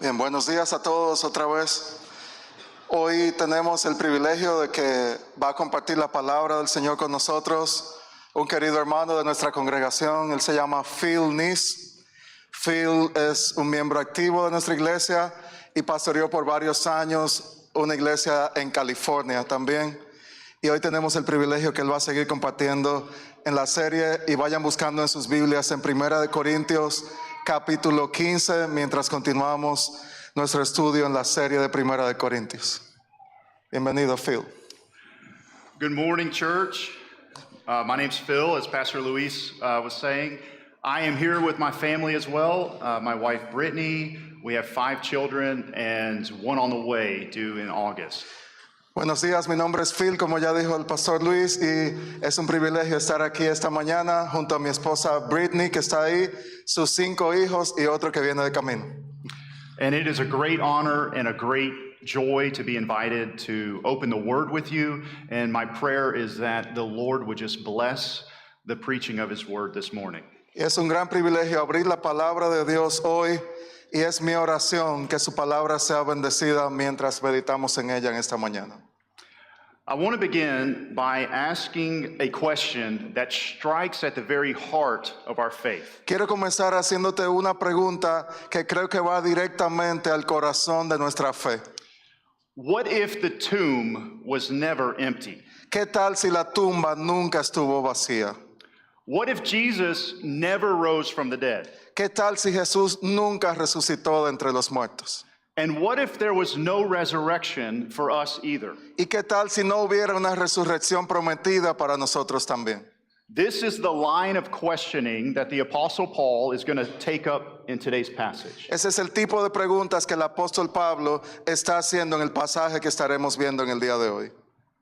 Bien, buenos días a todos otra vez. Hoy tenemos el privilegio de que va a compartir la palabra del Señor con nosotros un querido hermano de nuestra congregación. Él se llama Phil Neese. Phil es un miembro activo de nuestra iglesia y pastoreó por varios años una iglesia en California también. Y hoy tenemos el privilegio que él va a seguir compartiendo en la serie, y vayan buscando en sus Biblias en 1 Corintios capítulo 15 mientras continuamos nuestro estudio en la serie de 1 Corintios. Bienvenido, Phil. Good morning, church. My name's Phil, as Pastor Luis was saying. I am here with my family as well. My wife, Brittany. We have 5 children and one on the way, due in August. Buenos días, mi nombre es Phil, como ya dijo el pastor Luis, y es un privilegio estar aquí esta mañana junto a mi esposa Brittany, que está ahí, sus 5 hijos y otro que viene de camino. And it is a great honor and a great joy to be invited to open the Word with you. And my prayer is that the Lord would just bless the preaching of His Word this morning. Y es un gran privilegio abrir la palabra de Dios hoy, y es mi oración que su palabra sea bendecida mientras meditamos en ella en esta mañana. I want to begin by asking a question that strikes at the very heart of our faith. Quiero comenzar haciéndote una pregunta que creo que va directamente al corazón de nuestra fe. What if the tomb was never empty? ¿Qué tal si la tumba nunca estuvo vacía? What if Jesus never rose from the dead? ¿Qué tal si Jesús nunca resucitó de entre los muertos? And what if there was no resurrection for us either? ¿Y qué tal si no hubiera una resurrección prometida para nosotros también? This is the line of questioning that the Apostle Paul is going to take up in today's passage. Ese es el tipo de preguntas que el apóstol Pablo está haciendo en el pasaje que estaremos viendo en el día de hoy.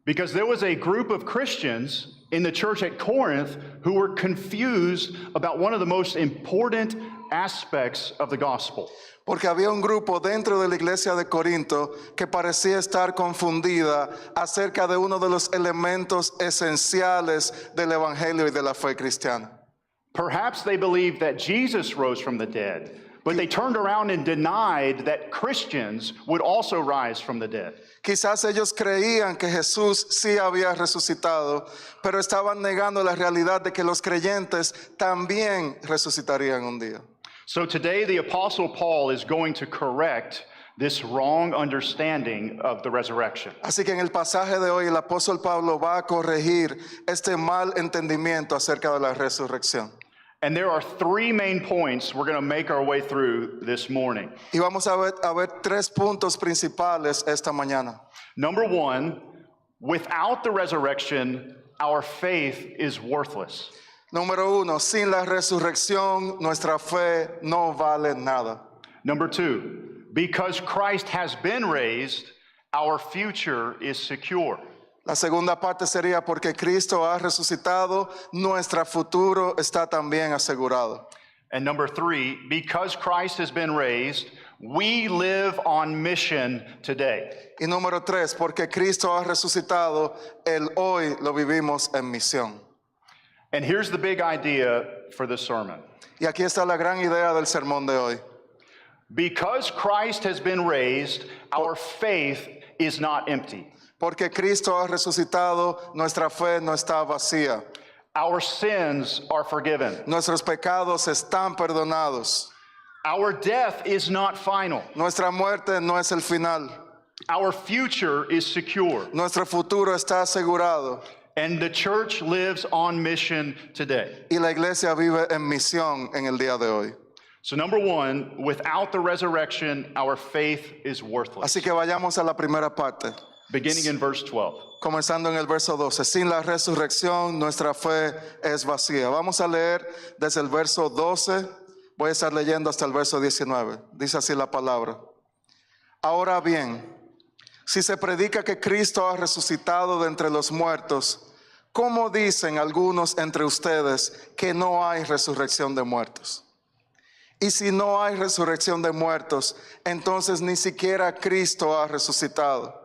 Because there was a group of Christians in the church at Corinth who were confused about one of the most important aspects of the gospel. Porque había un grupo dentro de la iglesia de Corinto que parecía estar confundida acerca de uno de los elementos esenciales del evangelio y de la fe cristiana. Perhaps they believed that Jesus rose from the dead, but they turned around and denied that Christians would also rise from the dead. Quizás ellos creían que Jesús sí había resucitado, pero estaban negando la realidad de que los creyentes también resucitarían un día. So today the Apostle Paul is going to correct this wrong understanding of the resurrection. Así que en el pasaje de hoy el apóstol Pablo va a corregir este mal entendimiento acerca de la resurrección. And there are 3 main points we're going to make our way through this morning. Y vamos a ver 3 puntos principales esta mañana. Number 1, without the resurrection, our faith is worthless. Número 1, sin la resurrección, nuestra fe no vale nada. Number 2, because Christ has been raised, our future is secure. La segunda parte sería porque Cristo ha resucitado, nuestro futuro está también asegurado. And number 3, because Christ has been raised, we live on mission today. Y número 3, porque Cristo ha resucitado, el hoy lo vivimos en misión. And here's the big idea for this sermon. Y aquí está la gran idea del sermón de hoy. Because Christ has been raised, our faith is not empty. Porque Cristo ha resucitado, nuestra fe no está vacía. Our sins are forgiven. Nuestros pecados están perdonados. Our death is not final. Nuestra muerte no es el final. Our future is secure. Nuestro futuro está asegurado. And the church lives on mission today. Y la iglesia vive en misión en el día de hoy. So number 1, without the resurrection, our faith is worthless. Así que vayamos a la primera parte. Beginning in verse 12. Comenzando en el verso 12. Sin la resurrección, nuestra fe es vacía. Vamos a leer desde el verso 12. Voy a estar leyendo hasta el verso 19. Dice así la palabra. Ahora bien, si se predica que Cristo ha resucitado de entre los muertos, ¿cómo dicen algunos entre ustedes que no hay resurrección de muertos? Y si no hay resurrección de muertos, entonces ni siquiera Cristo ha resucitado.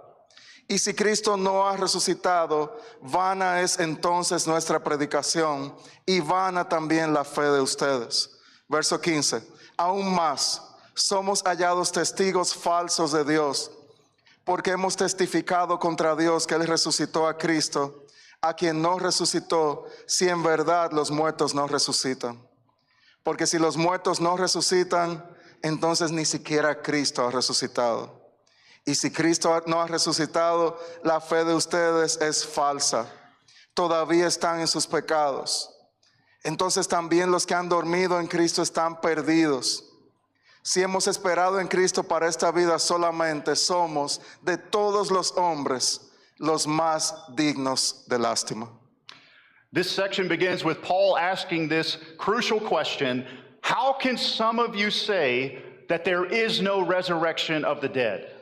Y si Cristo no ha resucitado, vana es entonces nuestra predicación y vana también la fe de ustedes. Verso 15. Aún más, somos hallados testigos falsos de Dios, porque hemos testificado contra Dios que Él resucitó a Cristo, a quien no resucitó, si en verdad los muertos no resucitan. Porque si los muertos no resucitan, entonces ni siquiera Cristo ha resucitado. Y si Cristo no ha resucitado, la fe de ustedes es falsa. Todavía están en sus pecados. Entonces también los que han dormido en Cristo están perdidos. Si hemos esperado en Cristo para esta vida solamente, somos de todos los hombres los más dignos de lástima. This section begins with Paul asking this crucial question: how can some of you say that there is no resurrection of the dead?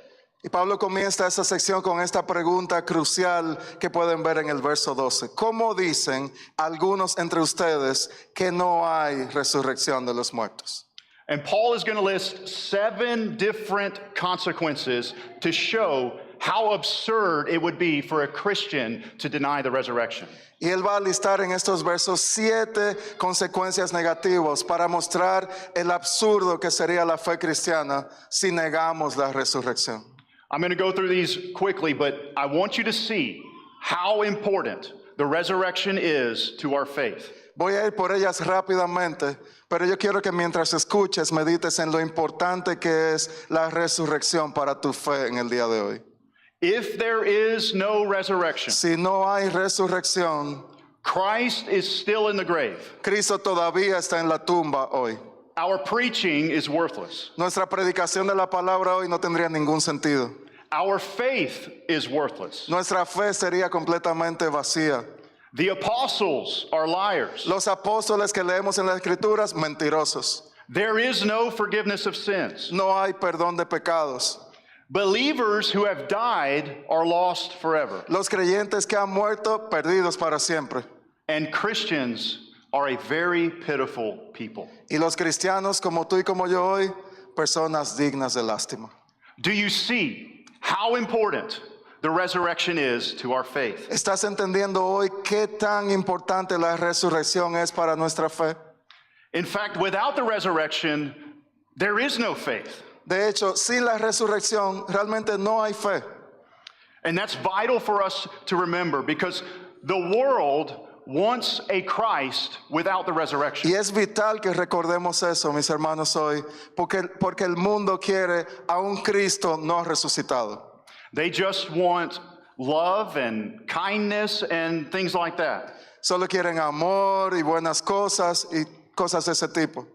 Y Pablo comienza esta sección con esta pregunta crucial que pueden ver en el verso 12. ¿Cómo dicen algunos entre ustedes que no hay resurrección de los muertos? And Paul is going to list 7 different consequences to show how absurd it would be for a Christian to deny the resurrection. Y él va a listar en estos versos 7 consecuencias negativas para mostrar el absurdo que sería la fe cristiana si negamos la resurrección. I'm going to go through these quickly, but I want you to see how important the resurrection is to our faith. Voy a ir por ellas rápidamente, pero yo quiero que mientras escuches medites en lo importante que es la resurrección para tu fe en el día de hoy. If there is no resurrection, Si no hay resurrección, Christ is still in the grave. Cristo todavía está en la tumba hoy. Our preaching is worthless. Nuestra predicación de la palabra hoy no tendría ningún sentido. Our faith is worthless. Nuestra fe sería completamente vacía. The apostles are liars. Los apóstoles que leemos en las escrituras, mentirosos. There is no forgiveness of sins. No hay perdón de pecados. Believers who have died are lost forever. Los creyentes que han muerto, perdidos para siempre. And Christians are a very pitiful people. Y los cristianos como tú y como yo hoy, personas dignas de lástima. Do you see how important the resurrection is to our faith? ¿Estás entendiendo hoy qué tan importante la resurrección es para nuestra fe? In fact, without the resurrection, there is no faith. De hecho, sin la resurrección realmente no hay fe. And that's vital for us to remember, because the world wants a Christ without the resurrection. Y es vital que recordemos eso, mis hermanos, hoy, porque el mundo quiere a un Cristo no resucitado. They just want love and kindness and things like that. Solo quieren amor y buenas cosas y cosas de ese tipo.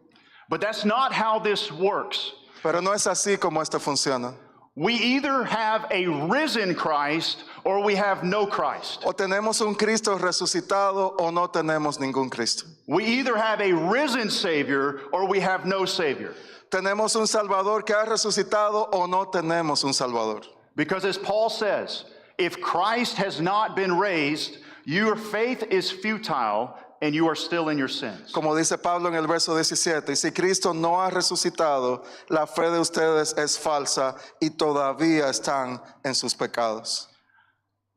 But that's not how this works. Pero no es así como esto funciona. We either have a risen Christ or we have no Christ. O tenemos un Cristo resucitado o no tenemos ningún Cristo. We either have a risen Savior or we have no Savior. Tenemos un Salvador que ha resucitado o no tenemos un Salvador. Because as Paul says, if Christ has not been raised, your faith is futile and you are still in your sins. Como dice Pablo en el verso 17, y si Cristo no ha resucitado, la fe de ustedes es falsa y todavía están en sus pecados.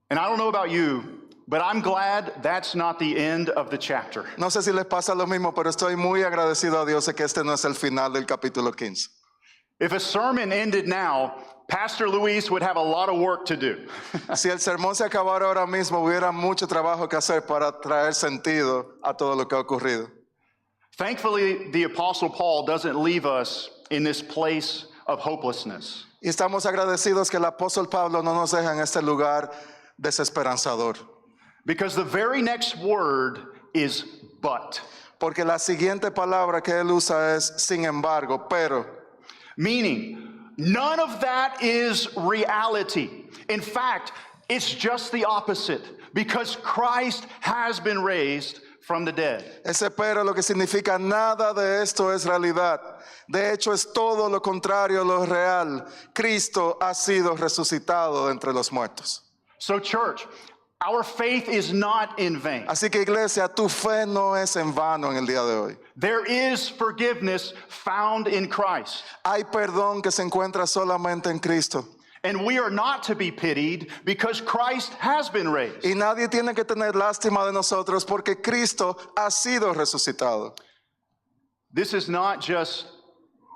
And I don't know about you, but I'm glad that's not the end of the chapter. No sé si les pasa lo mismo, pero estoy muy agradecido a Dios de que este no es el final del capítulo 15. If a sermon ended now, Pastor Luis would have a lot of work to do. Si el sermón se acabara ahora mismo, hubiera mucho trabajo que hacer para traer sentido a todo lo que ha ocurrido. Thankfully, the Apostle Paul doesn't leave us in this place of hopelessness. Y estamos agradecidos que el apóstol Pablo no nos deja en este lugar desesperanzador. Because the very next word is but. Porque la siguiente palabra que él usa es sin embargo, pero. Meaning, none of that is reality. In fact, it's just the opposite, because Christ has been raised from the dead. Ese pero lo que significa nada de esto es realidad. De hecho, es todo lo contrario a lo real. Cristo ha sido resucitado de entre los muertos. So, church, our faith is not in vain. Así que, iglesia, tu fe no es en vano en el día de hoy. There is forgiveness found in Christ. Hay perdón que se encuentra solamente en Cristo. And we are not to be pitied because Christ has been raised. Y nadie tiene que tener lástima de nosotros porque Cristo ha sido resucitado. This is not just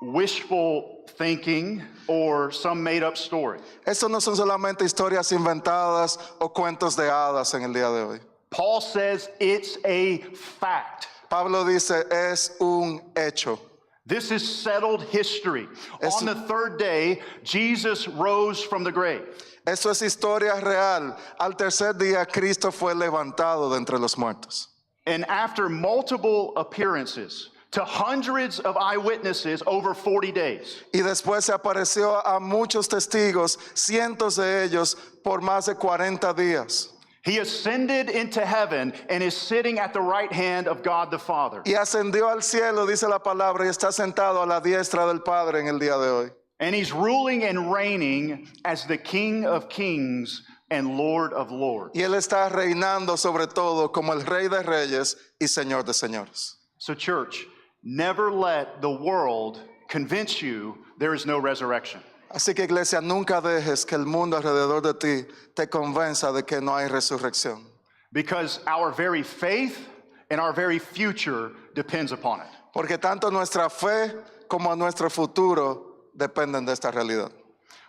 wishful thinking or some made up story. Esto no son solamente historias inventadas o cuentos de hadas en el día de hoy. Paul says it's a fact. Pablo dice, es un hecho. This is settled history. On the third day, Jesus rose from the grave. Esto es historia real. Al tercer día, Cristo fue levantado de entre los muertos. And after multiple appearances to hundreds of eyewitnesses over 40 days, Y después se apareció a muchos testigos, cientos de ellos, por más de 40 días. he ascended into heaven and is sitting at the right hand of God the Father. Y ascendió al cielo, dice la palabra, y está sentado a la diestra del Padre en el día de hoy. And he's ruling and reigning as the King of Kings and Lord of Lords. Y Él está reinando sobre todo como el Rey de Reyes y Señor de Señores. So, church, never let the world convince you there is no resurrection. Así que iglesia, nunca dejes que el mundo alrededor de ti te convenza de que no hay resurrección. Because our very faith and our very future depends upon it. Porque tanto nuestra fe como nuestro futuro dependen de esta realidad.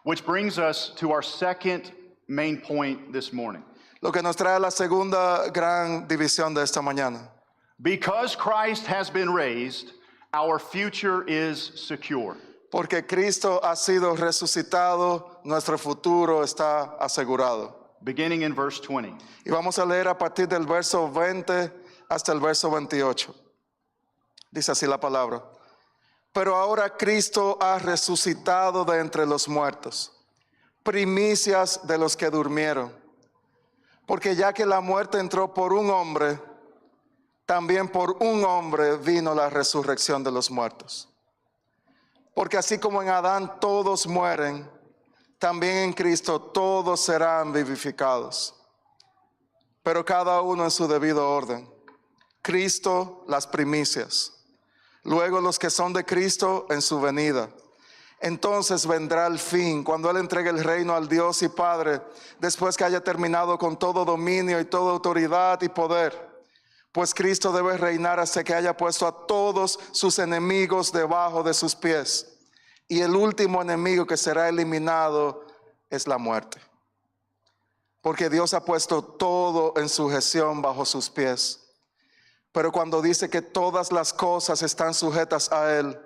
Which brings us to our second main point this morning. Lo que nos trae a la segunda gran división de esta mañana. Because Christ has been raised, our future is secure. Porque Cristo ha sido resucitado, nuestro futuro está asegurado. Beginning in verse 20. Y vamos a leer a partir del verso 20 hasta el verso 28. Dice así la palabra. Pero ahora Cristo ha resucitado de entre los muertos, primicias de los que durmieron. Porque ya que la muerte entró por un hombre, también por un hombre vino la resurrección de los muertos. Porque así como en Adán todos mueren, también en Cristo todos serán vivificados. Pero cada uno en su debido orden. Cristo las primicias. Luego los que son de Cristo en su venida. Entonces vendrá el fin, cuando Él entregue el reino al Dios y Padre, después que haya terminado con todo dominio y toda autoridad y poder. Pues Cristo debe reinar hasta que haya puesto a todos sus enemigos debajo de sus pies. Y el último enemigo que será eliminado es la muerte. Porque Dios ha puesto todo en sujeción bajo sus pies. Pero cuando dice que todas las cosas están sujetas a Él,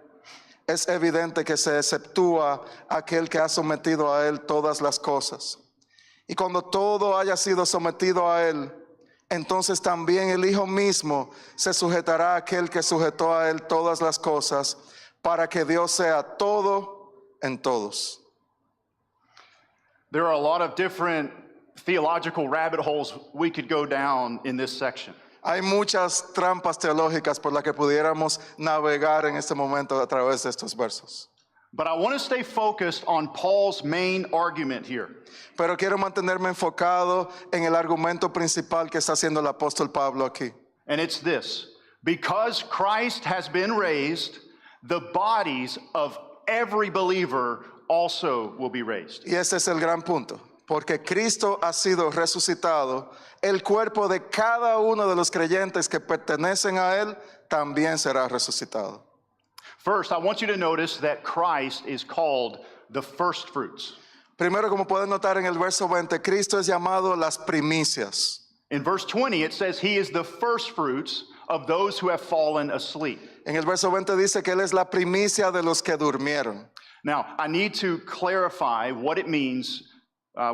es evidente que se exceptúa aquel que ha sometido a Él todas las cosas. Y cuando todo haya sido sometido a Él, entonces también el Hijo mismo se sujetará a aquel que sujetó a Él todas las cosas, para que Dios sea todo en todos. There are a lot of different theological rabbit holes we could go down in this section. Hay muchas trampas teológicas por las que pudiéramos navegar en este momento a través de estos versos. But I want to stay focused on Paul's main argument here. Pero quiero mantenerme enfocado en el argumento principal que está haciendo el apóstol Pablo aquí. And it's this: because Christ has been raised, the bodies of every believer also will be raised. Y ese es el gran punto. Porque Cristo ha sido resucitado, el cuerpo de cada uno de los creyentes que pertenecen a Él también será resucitado. First, I want you to notice that Christ is called the first fruits. Primero, como pueden notar en el verso 20, Cristo es llamado las primicias. In verse 20, it says he is the first fruits of those who have fallen asleep. En el verso 20 dice que Él es la primicia de los que durmieron. Now, I need to clarify what it means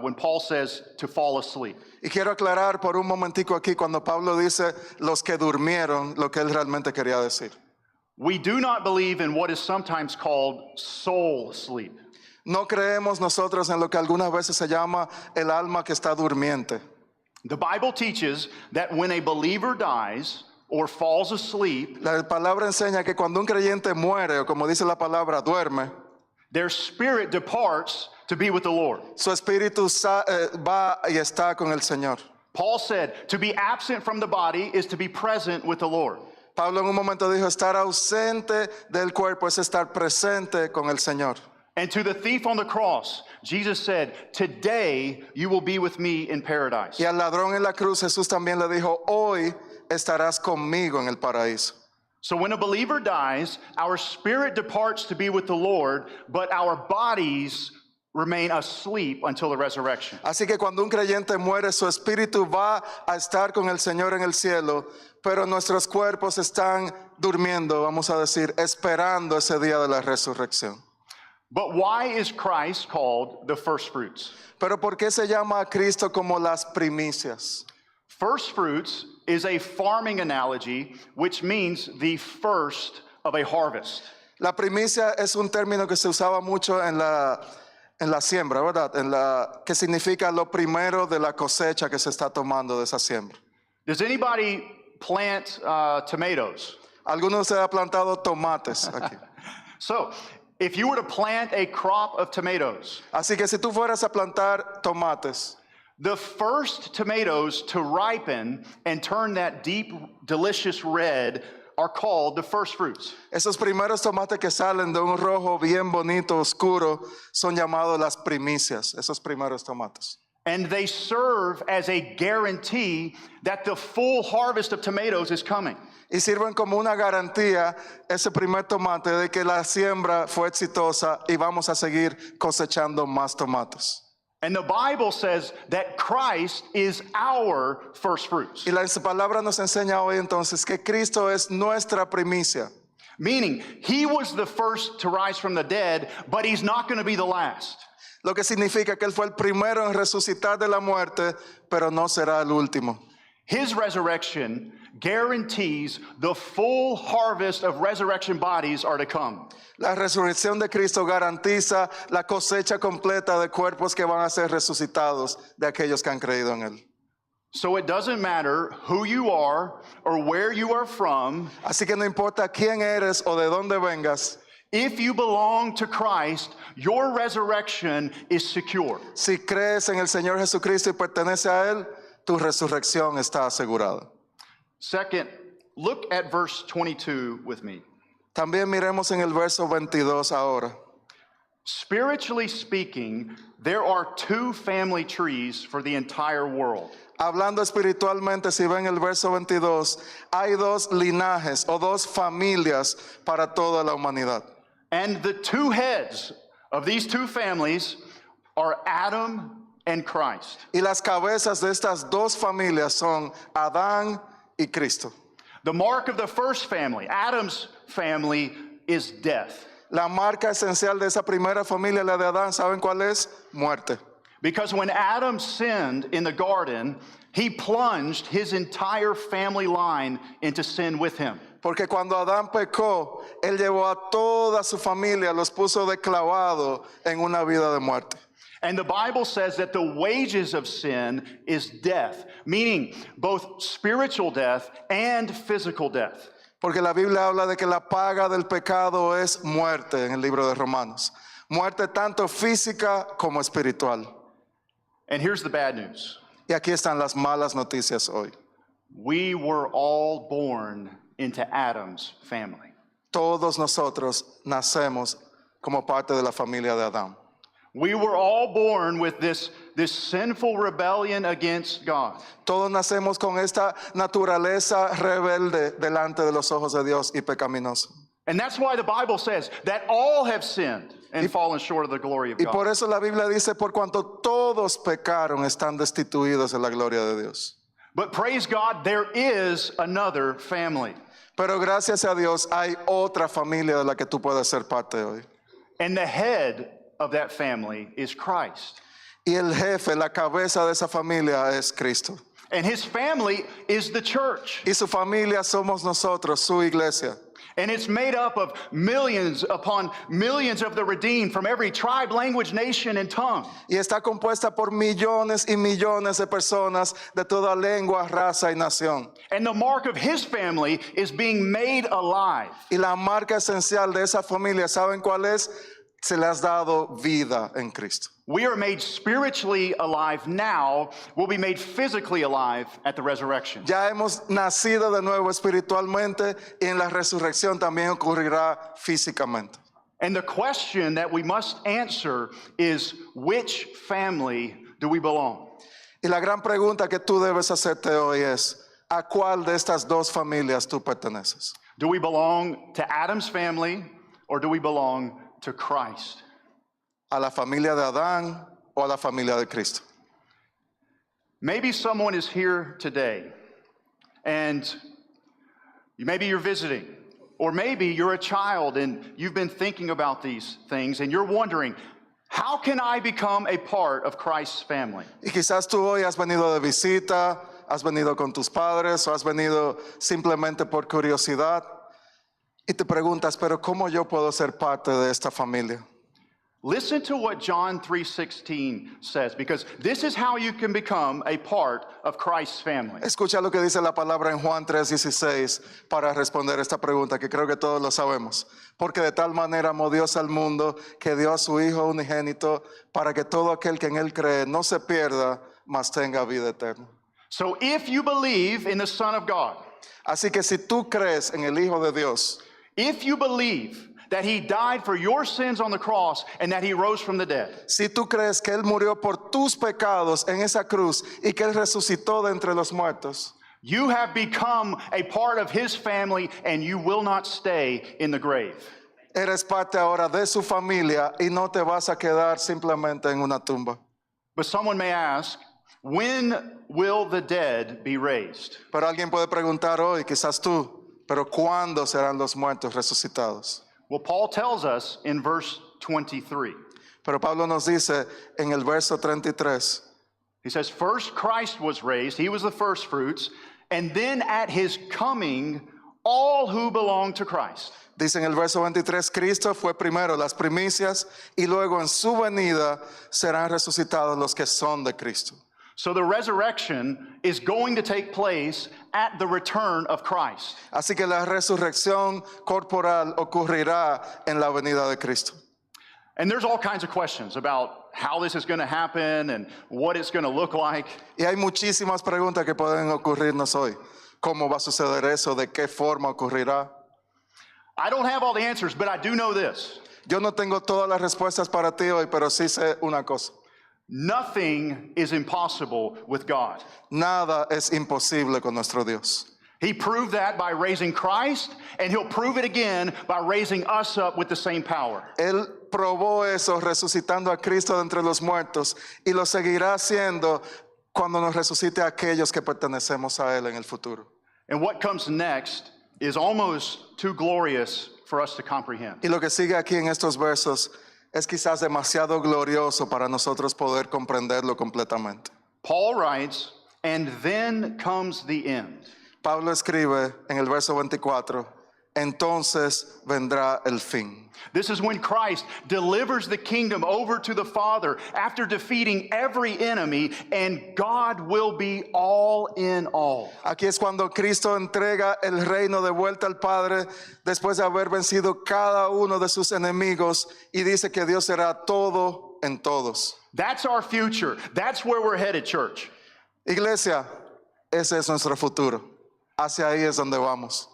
when Paul says to fall asleep. Y quiero aclarar por un momentico aquí cuando Pablo dice los que durmieron, lo que él realmente quería decir. We do not believe in what is sometimes called soul sleep. No creemos nosotros en lo que algunas veces se llama el alma que está durmiente. The Bible teaches that when a believer dies or falls asleep, La palabra enseña que cuando un creyente muere, o como dice la palabra, duerme, their spirit departs to be with the Lord. su espíritu va y está con el Señor. Paul said, to be absent from the body is to be present with the Lord. Pablo en un momento dijo, estar ausente del cuerpo es estar presente con el Señor. And to the thief on the cross, Jesus said, today you will be with me in paradise. Y al ladrón en la cruz Jesús también le dijo, hoy estarás conmigo en el paraíso. So when a believer dies, our spirit departs to be with the Lord, but our bodies remain asleep until the resurrection. Así que cuando un creyente muere, su espíritu va a estar con el Señor en el cielo, pero nuestros cuerpos están durmiendo, vamos a decir, esperando ese día de la resurrección. But why is Christ called the first fruits? Pero ¿por qué se llama a Cristo como las primicias? First fruits is a farming analogy, which means the first of a harvest. La primicia es un término que se usaba mucho en la siembra, ¿verdad? Que significa lo primero de la cosecha que se está tomando de esa siembra. Does anybody plant tomatoes? Algunos de ustedes han plantado tomates aquí. So, if you were to plant a crop of tomatoes, Así que si tú fueras a plantar tomates, the first tomatoes to ripen and turn that deep, delicious red are called the first fruits. esos primeros tomates que salen de un rojo bien bonito, oscuro, son llamados las primicias, esos primeros tomates. And they serve as a guarantee that the full harvest of tomatoes is coming. Y sirven como una garantía, ese primer tomate, de que la siembra fue exitosa y vamos a seguir cosechando más tomates. And the Bible says that Christ is our first fruits. Y la palabra nos enseña hoy entonces que Cristo es nuestra primicia. Meaning, he was the first to rise from the dead, but he's not going to be the last. Lo que significa que Él fue el primero en resucitar de la muerte, pero no será el último. His resurrection guarantees the full harvest of resurrection bodies are to come. La resurrección de Cristo garantiza la cosecha completa de cuerpos que van a ser resucitados de aquellos que han creído en Él. So it doesn't matter who you are or where you are from. Así que no importa quién eres o de dónde vengas, If you belong to Christ, your resurrection is secure. si crees en el Señor Jesucristo y perteneces a Él, tu resurrección está asegurada. Second, look at verse 22 with me. También miremos en el verso 22 ahora. Spiritually speaking, there are two family trees for the entire world. Hablando espiritualmente, si ven el verso 22, hay dos linajes o dos familias para toda la humanidad. And the two heads of these two families are Adam and Christ. Y las cabezas de estas dos familias son Adán y Cristo. The mark of the first family, Adam's family, is death. La marca esencial de esa primera familia, la de Adán, ¿saben cuál es? Muerte. Because when Adam sinned in the garden, he plunged his entire family line into sin with him. Porque cuando Adán pecó, él llevó a toda su familia, los puso de clavado en una vida de muerte. And the Bible says that the wages of sin is death, meaning both spiritual death and physical death. Porque la Biblia habla de que la paga del pecado es muerte en el libro de Romanos. Muerte tanto física como espiritual. And here's the bad news. Y aquí están las malas noticias hoy. We were all born into Adam's family. Todos nosotros nacemos como parte de la familia de Adán. We were all born with this sinful rebellion against God. Todos nacemos con esta naturaleza rebelde delante de los ojos de Dios y pecaminosa. And that's why the Bible says that all have sinned and fallen short of the glory of Y por God. eso la Biblia dice, por cuanto todos pecaron, están destituidos de la gloria de Dios. But praise God, there is another family. Pero gracias a Dios hay otra familia de la que tú puedes ser parte hoy. And the head of that family is Christ. Y el jefe, la cabeza de esa familia es Cristo. And his family is the church. Y su familia somos nosotros, su iglesia. And it's made up of millions upon millions of the redeemed from every tribe, language, nation, and tongue. Y está compuesta por millones y millones de personas de toda lengua, raza y nación. And the mark of his family is being made alive. Y la marca esencial de esa familia, ¿saben cuál es? Se le has dado vida en Cristo. We are made spiritually alive now. We'll be made physically alive at the resurrection. Ya hemos nacido de nuevo espiritualmente y en la resurrección también ocurrirá físicamente. And the question that we must answer is, which family do we belong? Y la gran pregunta que tú debes hacerte hoy es, ¿a cuál de estas dos familias tú perteneces? Do we belong to Adam's family or do we belong to Christ? ¿A la familia de Adán o a la familia de Cristo? Maybe someone is here today and maybe you're visiting, or maybe you're a child and you've been thinking about these things and you're wondering, how can I become a part of Christ's family? Y quizás tú hoy has venido de visita, has venido con tus padres o has venido simplemente por curiosidad y te preguntas, pero ¿cómo yo puedo ser parte de esta familia? Listen to what John 3:16 says, because this is how you can become a part of Christ's family. Escucha lo que dice la palabra en Juan 3:16 para responder esta pregunta que creo que todos lo sabemos. Porque de tal manera amó Dios al mundo que dio a su Hijo unigénito para que todo aquel que en él cree no se pierda, mas tenga vida eterna. So if you believe in the Son of God, Así que si tú crees en el Hijo de Dios, if you believe that he died for your sins on the cross and that he rose from the dead, si tú crees que Él murió por tus pecados en esa cruz y que Él resucitó de entre los muertos, you have become a part of his family and you will not stay in the grave. eres parte ahora de su familia y no te vas a quedar simplemente en una tumba. But someone may ask, when will the dead be raised? Pero alguien puede preguntar hoy, quizás tú, pero ¿cuándo serán los muertos resucitados? Well, Paul tells us in verse 23. Pero Pablo nos dice en el verso 33, He says, first Christ was raised, he was the first fruits, and then at his coming, all who belong to Christ. dice en el verso 23, Cristo fue primero las primicias y luego en su venida serán resucitados los que son de Cristo. So the resurrection is going to take place at the return of Christ. Así que la resurrección corporal ocurrirá en la venida de Cristo. And there's all kinds of questions about how this is going to happen and what it's going to look like. Y hay muchísimas preguntas que pueden ocurrirnos hoy. ¿Cómo va a suceder eso? ¿De qué forma ocurrirá? I don't have all the answers, but I do know this. Yo no tengo todas las respuestas para ti hoy, pero sí sé una cosa. Nothing is impossible with God. Nada es imposible con nuestro Dios. He proved that by raising Christ, and he'll prove it again by raising us up with the same power. Él probó eso resucitando a Cristo de entre los muertos y lo seguirá haciendo cuando nos resucite a aquellos que pertenecemos a Él en el futuro. And what comes next is almost too glorious for us to comprehend. Y lo que sigue aquí en estos versos es quizás demasiado glorioso para nosotros poder comprenderlo completamente. Paul writes, and then comes the end. Pablo escribe en el verso 24, entonces vendrá el fin. This is when Christ delivers the kingdom over to the Father after defeating every enemy, and God will be all in all. Aquí es cuando Cristo entrega el reino de vuelta al Padre después de haber vencido cada uno de sus enemigos y dice que Dios será todo en todos. That's our future. That's where we're headed, church. Iglesia, ese es nuestro futuro. Hacia ahí es donde vamos.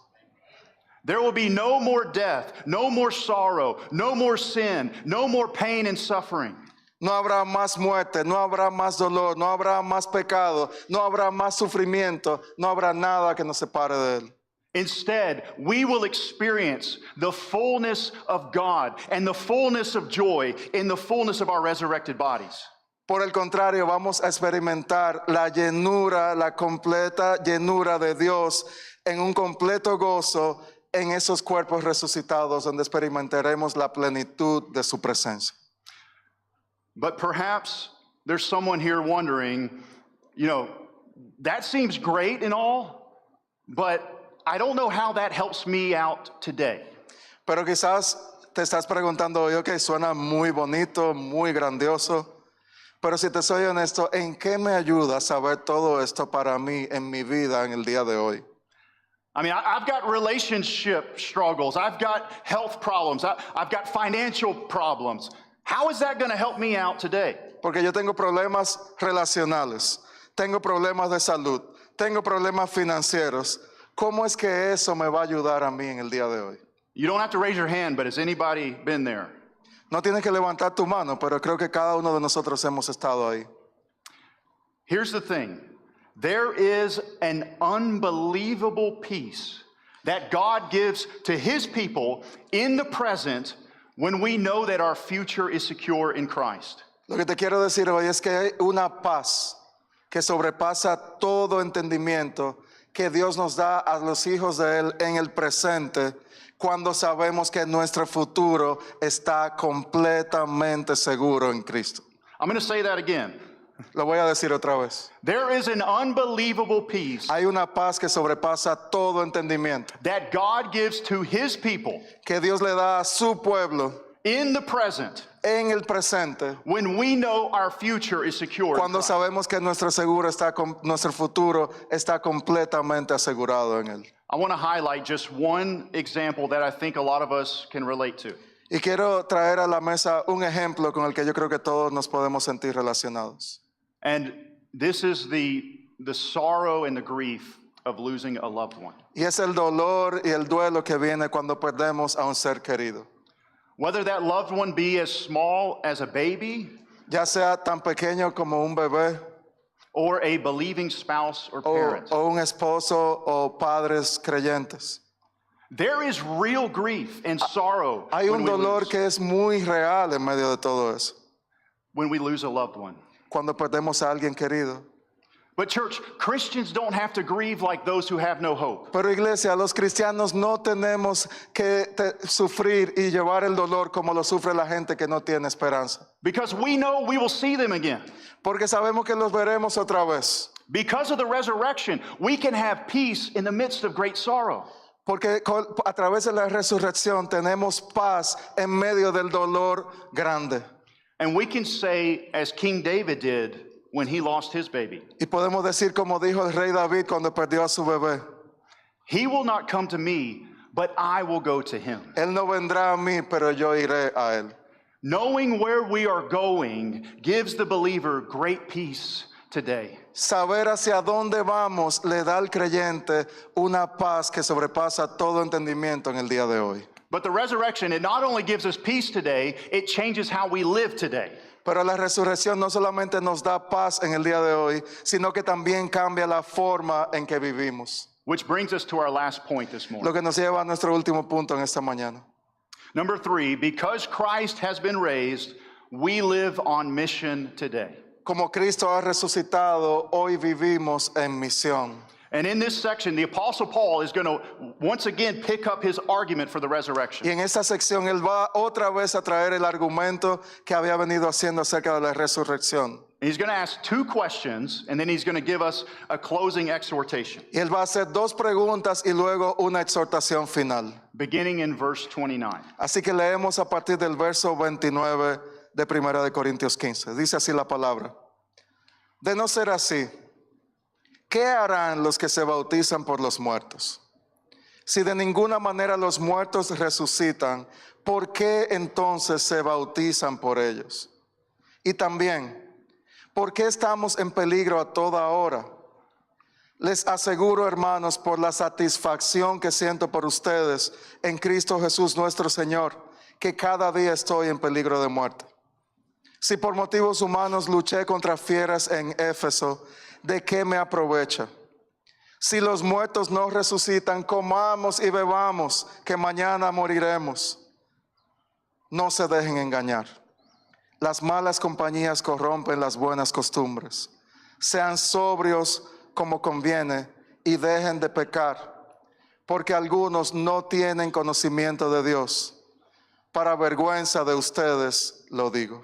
There will be no more death, no more sorrow, no more sin, no more pain and suffering. No habrá más muerte, no habrá más dolor, no habrá más pecado, no habrá más sufrimiento, no habrá nada que nos separe de Él. Instead, we will experience the fullness of God and the fullness of joy in the fullness of our resurrected bodies. Por el contrario, vamos a experimentar la llenura, la completa llenura de Dios en un completo gozo en esos cuerpos resucitados donde experimentaremos la plenitud de su presencia. But perhaps there's someone here wondering, that seems great and all, but I don't know how that helps me out today. Pero quizás te estás preguntando hoy, ok, suena muy bonito, muy grandioso, pero si te soy honesto, ¿en qué me ayuda saber todo esto para mí en mi vida en el día de hoy? I mean, I've got relationship struggles. I've got health problems. I've got financial problems. How is that going to help me out today? Porque yo tengo problemas relacionales, tengo problemas de salud, tengo problemas financieros. ¿Cómo es que eso me va a ayudar a mí en el día de hoy? You don't have to raise your hand, but has anybody been there? No tienes que levantar tu mano, pero creo que cada uno de nosotros hemos estado ahí. Here's the thing. There is an unbelievable peace that God gives to his people in the present when we know that our future is secure in Christ. Lo que te quiero decir hoy es que hay una paz que sobrepasa todo entendimiento que Dios nos da a los hijos de Él en el presente cuando sabemos que nuestro futuro está completamente seguro en Cristo. I'm going to say that again. Lo voy a decir otra vez. There is an unbelievable peace Hay una paz que sobrepasa todo entendimiento that God gives to his people que Dios le da a su pueblo in the present en el presente when we know our future is secure. in cuando Christ. sabemos que nuestro futuro está completamente asegurado en Él. I want to highlight just one example that I think a lot of us can relate to. Y quiero traer a la mesa un ejemplo con el que yo creo que todos nos podemos sentir relacionados. And this is the sorrow and the grief of losing a loved one. Y es el dolor y el duelo que viene cuando perdemos a un ser querido. Whether that loved one be as small as a baby Ya sea tan pequeño como un bebé or a believing spouse or parent. o un esposo o padres creyentes. There is real grief and sorrow Hay when un we dolor lose- que es muy real en medio de todo eso. when we lose a loved one. Cuando perdemos a alguien querido. But church, Christians don't have to grieve like those who have no hope. Pero iglesia, los cristianos no tenemos que sufrir y llevar el dolor como lo sufre la gente que no tiene esperanza. Because we know we will see them again. Porque sabemos que los veremos otra vez. Because of the resurrection, we can have peace in the midst of great sorrow. Porque a través de la resurrección tenemos paz en medio del dolor grande. And we can say, as King David did when he lost his baby, Y podemos decir como dijo el rey David cuando perdió a su bebé. he will not come to me, but I will go to him. Él no vendrá a mí, pero yo iré a él. Knowing where we are going gives the believer great peace today. Saber hacia dónde vamos le da al creyente una paz que sobrepasa todo entendimiento en el día de hoy. But the resurrection, it not only gives us peace today, it changes how we live today. Pero la resurrección no solamente nos da paz en el día de hoy, sino que también cambia la forma en que vivimos. Which brings us to our last point this morning. Lo que nos lleva a nuestro último punto en esta mañana. Number 3, because Christ has been raised, we live on mission today. Como Cristo ha resucitado, hoy vivimos en misión. And in this section, the Apostle Paul is going to once again pick up his argument for the resurrection. Y en esta sección él va otra vez a traer el argumento que había venido haciendo acerca de la resurrección. And he's going to ask 2 questions, and then he's going to give us a closing exhortation, Y él va a hacer 2 preguntas y luego una exhortación final. beginning in verse 29. Así que leemos a partir del verso 29 de 1 de Corintios 15. Dice así la palabra. De no ser así, ¿qué harán los que se bautizan por los muertos? Si de ninguna manera los muertos resucitan, ¿por qué entonces se bautizan por ellos? Y también, ¿por qué estamos en peligro a toda hora? Les aseguro, hermanos, por la satisfacción que siento por ustedes en Cristo Jesús nuestro Señor, que cada día estoy en peligro de muerte. Si por motivos humanos luché contra fieras en Éfeso, ¿de qué me aprovecha? Si los muertos no resucitan, comamos y bebamos, que mañana moriremos. No se dejen engañar. Las malas compañías corrompen las buenas costumbres. Sean sobrios como conviene y dejen de pecar, porque algunos no tienen conocimiento de Dios. Para vergüenza de ustedes lo digo.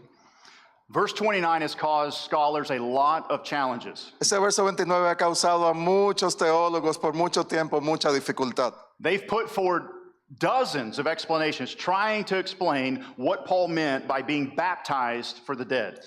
Verse 29 has caused scholars a lot of challenges. Ese verso 29 ha causado a muchos teólogos por mucho tiempo mucha dificultad. They've put forward dozens of explanations trying to explain what Paul meant by being baptized for the dead.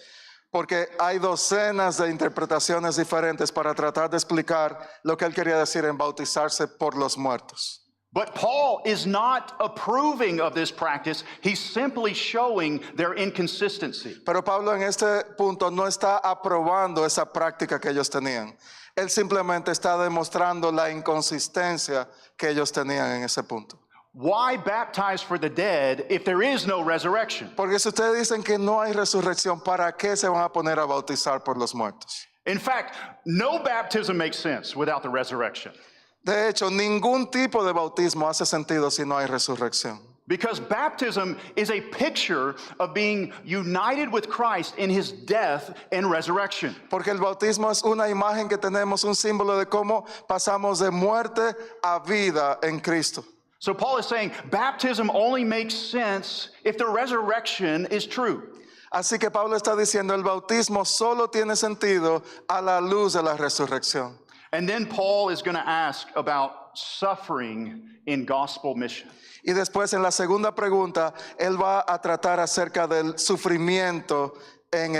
Porque hay docenas de interpretaciones diferentes para tratar de explicar lo que él quería decir en bautizarse por los muertos. But Paul is not approving of this practice. He's simply showing their inconsistency. Pero Pablo en este punto no está aprobando esa práctica que ellos tenían. Él simplemente está demostrando la inconsistencia que ellos tenían en ese punto. Why baptize for the dead if there is no resurrection? Porque si ustedes dicen que no hay resurrección, ¿para qué se van a poner a bautizar por los muertos? In fact, no baptism makes sense without the resurrection. De hecho, ningún tipo de bautismo hace sentido si no hay resurrección. Because baptism is a picture of being united with Christ in his death and resurrection. Porque el bautismo es una imagen que tenemos, un símbolo de cómo pasamos de muerte a vida en Cristo. So Paul is saying baptism only makes sense if the resurrection is true. Así que Pablo está diciendo, el bautismo solo tiene sentido a la luz de la resurrección. And then Paul is going to ask about suffering in gospel mission. Y después en la segunda pregunta, él va a tratar acerca del sufrimiento en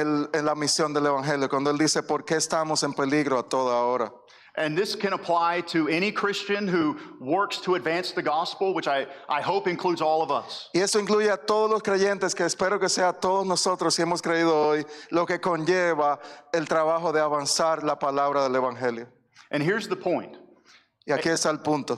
la misión del Evangelio, cuando él dice, ¿por qué estamos en peligro a toda hora? And this can apply to any Christian who works to advance the gospel, which I hope includes all of us. Y eso incluye a todos los creyentes, que espero que sea a todos nosotros, si hemos creído hoy, lo que conlleva el trabajo de avanzar la palabra del Evangelio. And here's the point. Y aquí está el punto.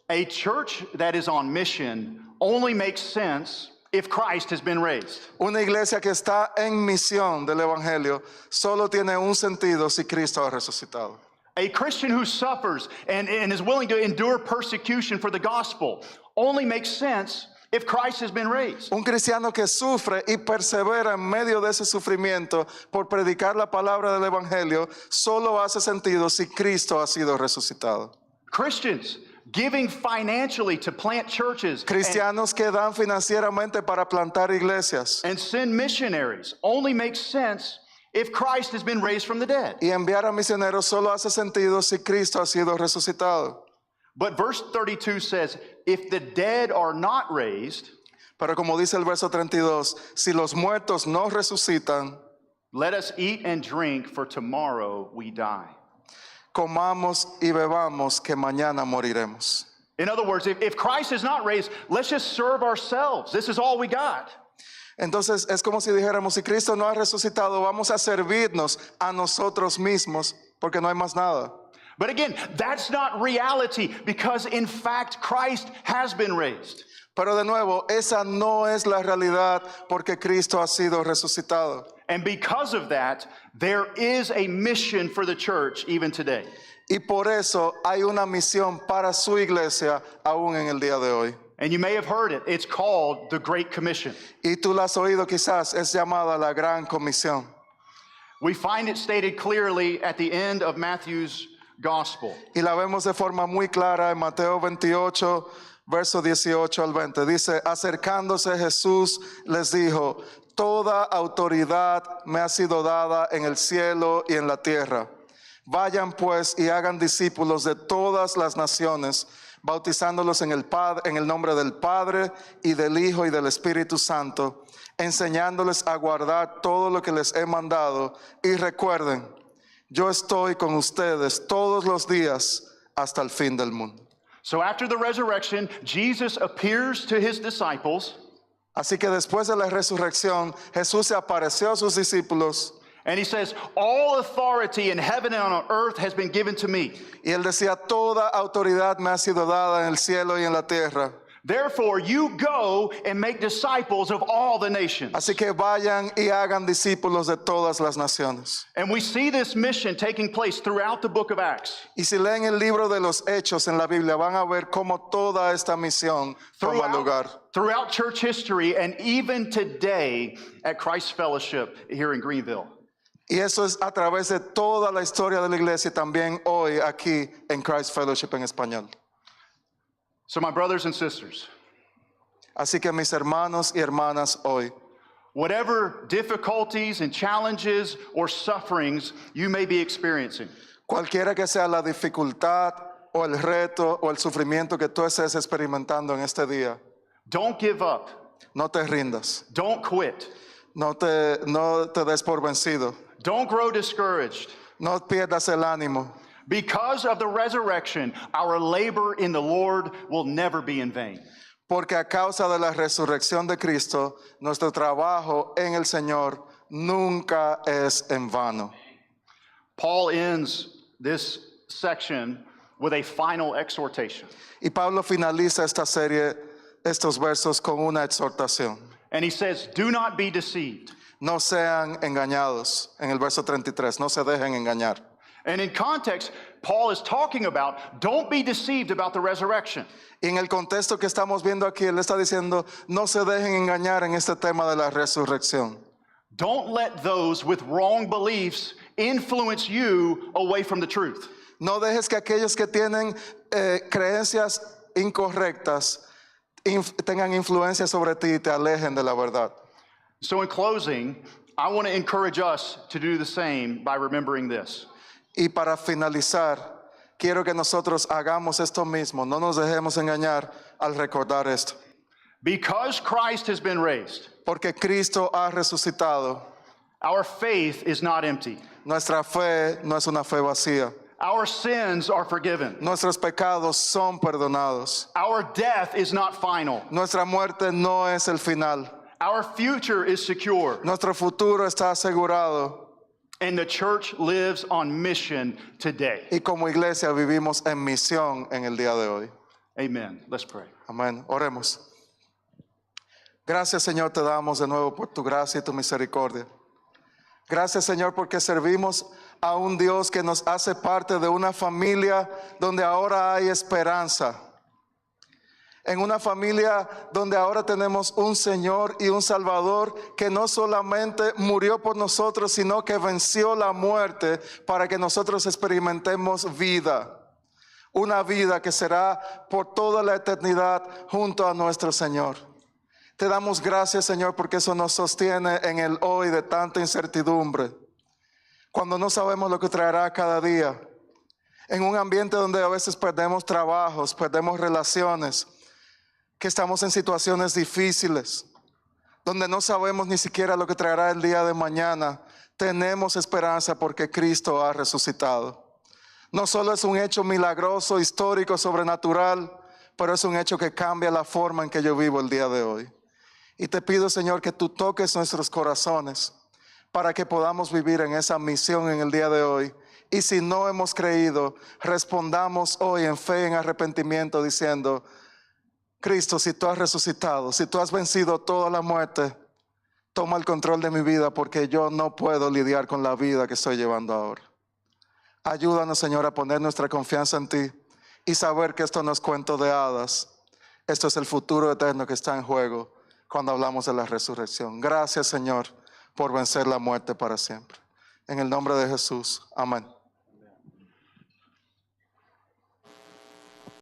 A church that is on mission only makes sense if Christ has been raised. Una iglesia que está en misión del Evangelio solo tiene un sentido si Cristo ha resucitado. A Christian who suffers and is willing to endure persecution for the gospel only makes sense if Christ has been raised. Un cristiano que sufre y persevera en medio de ese sufrimiento por predicar la palabra del Evangelio solo hace sentido si Cristo ha sido resucitado. Christians giving financially to plant churches Cristianos que dan financieramente para plantar iglesias and send missionaries only makes sense if Christ has been raised from the dead. y enviar a misioneros solo hace sentido si Cristo ha sido resucitado. But verse 32 says, if the dead are not raised, Pero como dice el verso 32, si los muertos no resucitan, let us eat and drink, for tomorrow we die. comamos y bebamos que mañana moriremos. In other words, if Christ is not raised, let's just serve ourselves. This is all we got. Entonces es como si dijéramos, si Cristo no ha resucitado, vamos a servirnos a nosotros mismos porque no hay más nada. But again, that's not reality, because in fact, Christ has been raised. Pero de nuevo, esa no es la realidad porque Cristo ha sido resucitado. And because of that, there is a mission for the church even today. Y por eso hay una misión para su iglesia aún en el día de hoy. And you may have heard it. It's called the Great Commission. Y tú la has oído quizás, es llamada la Gran Comisión. We find it stated clearly at the end of Matthew's Gospel. Y la vemos de forma muy clara en Mateo 28, verso 18 al 20. Dice, acercándose Jesús les dijo, toda autoridad me ha sido dada en el cielo y en la tierra. Vayan pues y hagan discípulos de todas las naciones, bautizándolos en el nombre del Padre y del Hijo y del Espíritu Santo, enseñándoles a guardar todo lo que les he mandado. Y recuerden, yo estoy con ustedes todos los días hasta el fin del mundo. So after the resurrection, Jesus appears to his disciples, Así que después de la resurrección, Jesús se apareció a sus discípulos and he says, all authority in heaven and on earth has been given to me. y él decía, toda autoridad me ha sido dada en el cielo y en la tierra. Therefore, you go and make disciples of all the nations. Así que vayan y hagan discípulos de todas las naciones. And we see this mission taking place throughout the book of Acts. Y si leen el libro de los Hechos en la Biblia, van a ver cómo toda esta misión toma lugar. Throughout church history, and even today at Christ Fellowship here in Greenville. Y eso es a través de toda la historia de la iglesia y también hoy aquí en Christ Fellowship en español. So my brothers and sisters, Así que mis hermanos y hermanas hoy, whatever difficulties and challenges or sufferings you may be experiencing, cualquiera que sea la dificultad o el reto o el sufrimiento que tú estés experimentando en este día, don't give up. no te rindas, Don't quit. no te des por vencido, Don't grow discouraged. no pierdas el ánimo. Because of the resurrection, our labor in the Lord will never be in vain. Porque a causa de la resurrección de Cristo, nuestro trabajo en el Señor nunca es en vano. Paul ends this section with a final exhortation. Y Pablo finaliza esta serie, estos versos con una exhortación. And he says, do not be deceived. No sean engañados, en el verso 33, no se dejen engañar. And in context, Paul is talking about don't be deceived about the resurrection. Y en el contexto que estamos viendo aquí, él está diciendo, no se dejen engañar en este tema de la resurrección. Don't let those with wrong beliefs influence you away from the truth. No dejes que aquellos que tienen creencias incorrectas tengan influencia sobre ti y te alejen de la verdad. So in closing, I want to encourage us to do the same by remembering this. Y para finalizar, quiero que nosotros hagamos esto mismo, no nos dejemos engañar al recordar esto. Because Christ has been raised, Porque Cristo ha resucitado, our faith is not empty. nuestra fe no es una fe vacía. Our sins are forgiven. Nuestros pecados son perdonados. Our death is not final. Nuestra muerte no es el final. Our future is secure. Nuestro futuro está asegurado. And the church lives on mission today. Y como iglesia vivimos en misión en el día de hoy. Amen. Let's pray. Amén. Oremos. Gracias, Señor, te damos de nuevo por tu gracia y tu misericordia. Gracias, Señor, porque servimos a un Dios que nos hace parte de una familia donde ahora hay esperanza. En una familia donde ahora tenemos un Señor y un Salvador que no solamente murió por nosotros, sino que venció la muerte para que nosotros experimentemos vida. Una vida que será por toda la eternidad junto a nuestro Señor. Te damos gracias, Señor, porque eso nos sostiene en el hoy de tanta incertidumbre. Cuando no sabemos lo que traerá cada día. En un ambiente donde a veces perdemos trabajos, perdemos relaciones, que estamos en situaciones difíciles, donde no sabemos ni siquiera lo que traerá el día de mañana, tenemos esperanza porque Cristo ha resucitado. No solo es un hecho milagroso, histórico, sobrenatural, pero es un hecho que cambia la forma en que yo vivo el día de hoy. Y te pido, Señor, que tú toques nuestros corazones para que podamos vivir en esa misión en el día de hoy. Y si no hemos creído, respondamos hoy en fe, en arrepentimiento, diciendo, Cristo, si tú has resucitado, si tú has vencido toda la muerte, toma el control de mi vida porque yo no puedo lidiar con la vida que estoy llevando ahora. Ayúdanos, Señor, a poner nuestra confianza en ti y saber que esto no es cuento de hadas. Esto es el futuro eterno que está en juego cuando hablamos de la resurrección. Gracias, Señor, por vencer la muerte para siempre. En el nombre de Jesús. Amén.